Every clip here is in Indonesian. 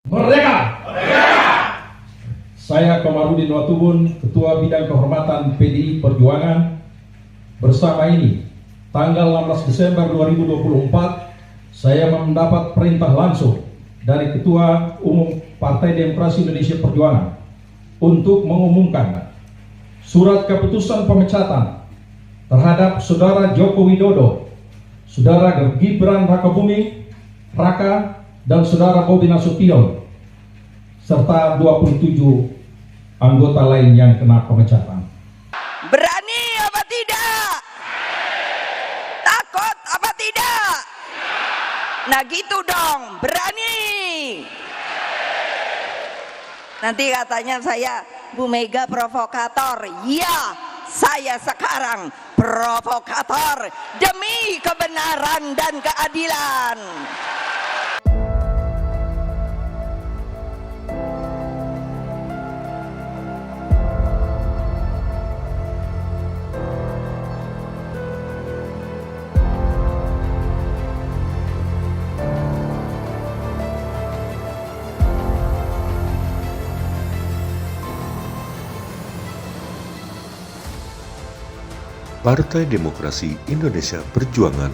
Merdeka! Merdeka! Saya Komarudin Watubun, Ketua Bidang Kehormatan PDI Perjuangan. Bersama ini, tanggal 16 Desember 2024, saya mendapat perintah langsung dari Ketua Umum Partai Demokrasi Indonesia Perjuangan untuk mengumumkan surat keputusan pemecatan terhadap Saudara Joko Widodo, Saudara Gibran Rakabuming Raka, dan Saudara Bobi Nasution, serta 27 anggota lain yang kena pemecatan. Berani apa tidak? Takut apa tidak? Nah gitu dong, berani. Nanti katanya saya Bu Mega provokator. Ya, saya sekarang provokator demi kebenaran dan keadilan. Partai Demokrasi Indonesia Perjuangan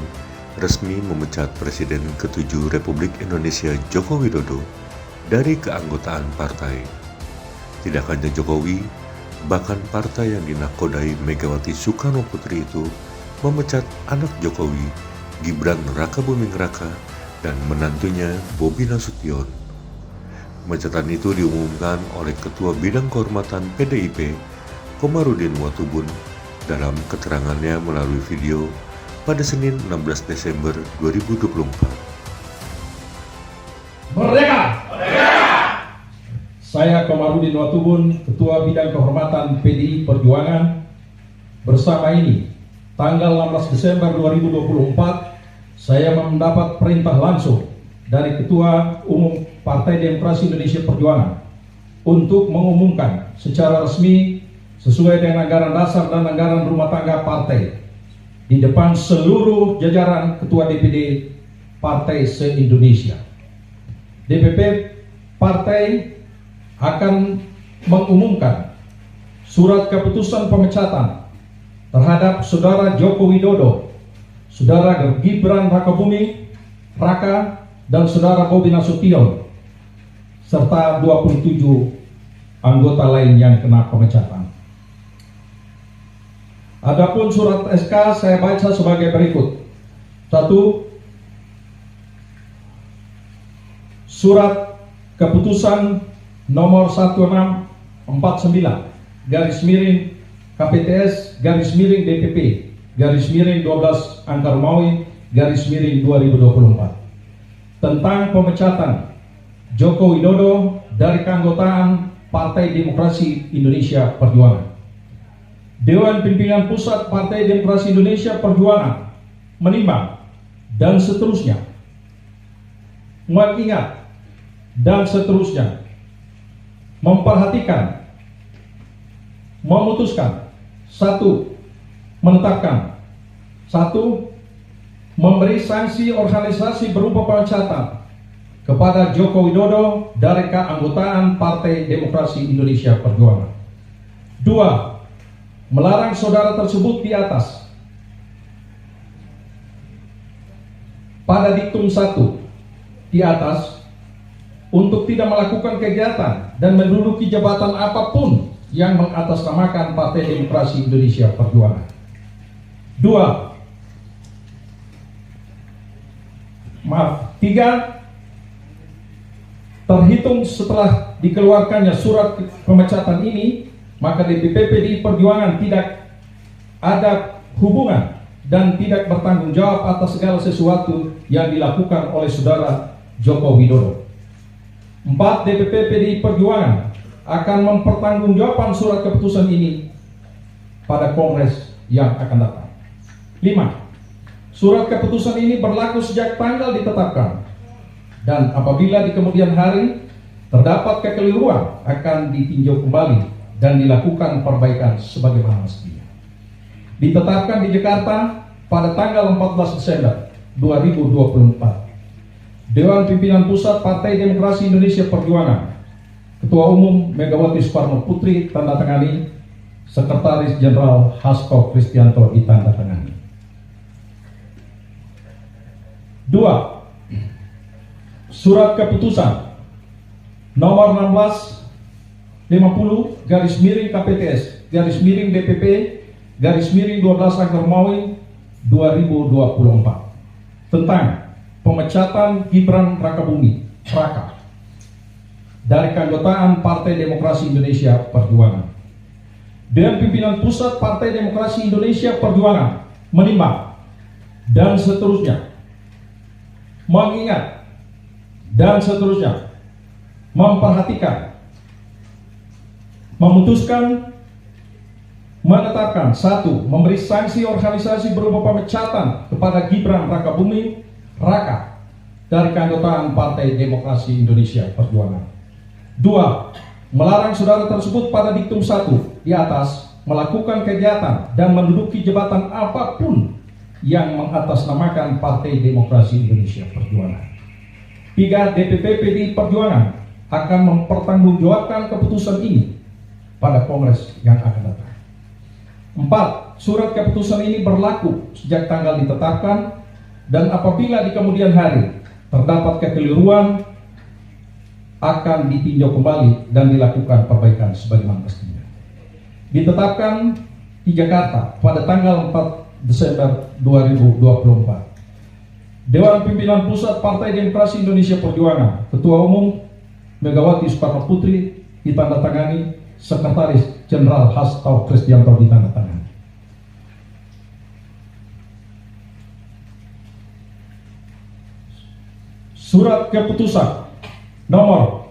resmi memecat Presiden ke-7 Republik Indonesia Joko Widodo dari keanggotaan partai. Tidak hanya Jokowi, bahkan partai yang dinakodai Megawati Soekarno Putri itu memecat anak Jokowi, Gibran Rakabuming Raka, dan menantunya Bobi Nasution. Pemecatan itu diumumkan oleh Ketua Bidang Kehormatan PDIP, Komarudin Watubun, dalam keterangannya melalui video pada Senin 16 Desember 2024. Merdeka! Merdeka! Saya Komarudin Watubun, Ketua Bidang Kehormatan PDI Perjuangan. Bersama ini, tanggal 16 Desember 2024, saya mendapat perintah langsung dari Ketua Umum Partai Demokrasi Indonesia Perjuangan untuk mengumumkan secara resmi sesuai dengan anggaran dasar dan anggaran rumah tangga partai di depan seluruh jajaran Ketua DPD Partai se-Indonesia. DPP Partai akan mengumumkan surat keputusan pemecatan terhadap Saudara Joko Widodo, Saudara Gibran Rakabuming Raka, dan Saudara Bobi Nasution, serta 27 anggota lain yang kena pemecatan. Adapun surat SK saya baca sebagai berikut. 1. Surat keputusan nomor 1649 garis miring KPTS garis miring DPP garis miring 12 Angka Romawi garis miring 2024 tentang pemecatan Joko Widodo dari keanggotaan Partai Demokrasi Indonesia Perjuangan. Dewan Pimpinan Pusat Partai Demokrasi Indonesia Perjuangan menimbang dan seterusnya, mengingat dan seterusnya, memperhatikan, memutuskan, 1. Menetapkan, 1. Memberi sanksi organisasi berupa pemecatan kepada Joko Widodo dari keanggotaan Partai Demokrasi Indonesia Perjuangan. 2. Melarang saudara tersebut di atas pada diktum 1 di atas untuk tidak melakukan kegiatan dan menduduki jabatan apapun yang mengatasnamakan Partai Demokrasi Indonesia Perjuangan. 3. Terhitung setelah dikeluarkannya surat pemecatan ini, maka DPP PDI Perjuangan tidak ada hubungan dan tidak bertanggung jawab atas segala sesuatu yang dilakukan oleh Saudara Joko Widodo. 4. DPP PDI Perjuangan akan mempertanggungjawabkan surat keputusan ini pada Kongres yang akan datang. 5. Surat keputusan ini berlaku sejak tanggal ditetapkan, dan apabila di kemudian hari terdapat kekeliruan akan ditinjau kembali dan dilakukan perbaikan sebagaimana mestinya. Ditetapkan di Jakarta pada tanggal 14 Desember 2024. Dewan Pimpinan Pusat Partai Demokrasi Indonesia Perjuangan, Ketua Umum Megawati Soekarno Putri ditandatangani, Sekretaris Jenderal Hasto Kristianto ditandatangani. 2. Surat keputusan nomor 1650/KPTS/DPP/12 2024 tentang pemecatan Gibran Rakabuming Raka dari keanggotaan Partai Demokrasi Indonesia Perjuangan. Dewan Pimpinan Pusat Partai Demokrasi Indonesia Perjuangan menimbang dan seterusnya mengingat dan seterusnya memperhatikan, memutuskan, menetapkan: 1. Memberi sanksi organisasi berupa pemecatan kepada Gibran Rakabuming Raka dari keanggotaan Partai Demokrasi Indonesia Perjuangan. 2. Melarang saudara tersebut pada diktum 1 di atas melakukan kegiatan dan menduduki jabatan apapun yang mengatasnamakan Partai Demokrasi Indonesia Perjuangan. 3. DPP PDI Perjuangan akan mempertanggungjawabkan keputusan ini pada Kongres yang akan datang. 4. Surat keputusan ini berlaku sejak tanggal ditetapkan, dan apabila di kemudian hari terdapat kekeliruan akan ditinjau kembali dan dilakukan perbaikan sebagaimana mestinya. Ditetapkan di Jakarta pada tanggal 4 Desember 2024. Dewan Pimpinan Pusat Partai Demokrasi Indonesia Perjuangan, Ketua Umum Megawati Soekarno Putri ditandatangani, Sekretaris Jenderal Hasto Kristianto ditandatangani. Surat keputusan nomor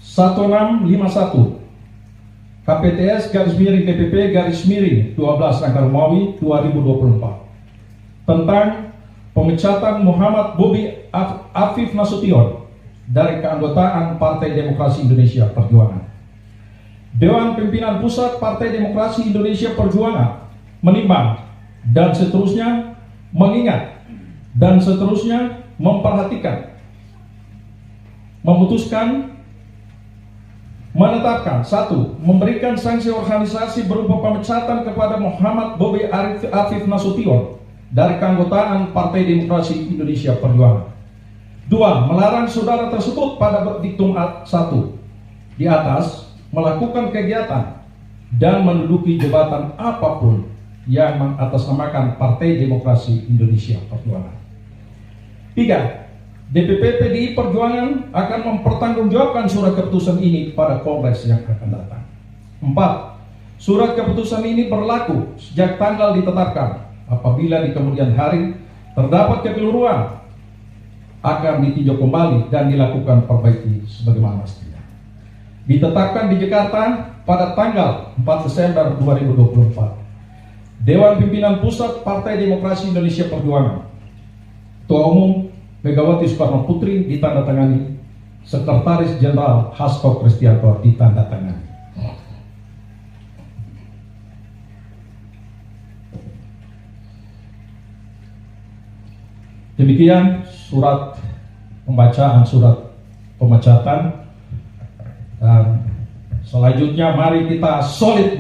1651 KPTS/DPP/12 2024 tentang pemecatan Muhammad Bobi Afif Nasution dari keanggotaan Partai Demokrasi Indonesia Perjuangan. Dewan Pimpinan Pusat Partai Demokrasi Indonesia Perjuangan menimbang dan seterusnya mengingat dan seterusnya memperhatikan, memutuskan, menetapkan: 1. Memberikan sanksi organisasi berupa pemecatan kepada Muhammad Bobi Afif Nasution dari keanggotaan Partai Demokrasi Indonesia Perjuangan. 2. Melarang saudara tersebut pada diktum 1 di atas melakukan kegiatan dan menduduki jabatan apapun yang mengatasnamakan Partai Demokrasi Indonesia Perjuangan. 3. DPP PDI Perjuangan akan mempertanggungjawabkan surat keputusan ini pada Kongres yang akan datang. 4. Surat keputusan ini berlaku sejak tanggal ditetapkan. Apabila di kemudian hari terdapat kekeliruan akan ditinjau kembali dan dilakukan perbaiki sebagaimana mestinya. Ditetapkan di Jakarta pada tanggal 4 Desember 2024. Dewan Pimpinan Pusat Partai Demokrasi Indonesia Perjuangan, Ketua Umum Megawati Soekarno Putri ditandatangani, Sekretaris Jenderal Hasto Kristianto ditandatangani. Demikian surat pembacaan surat pemecatan, dan selanjutnya mari kita solid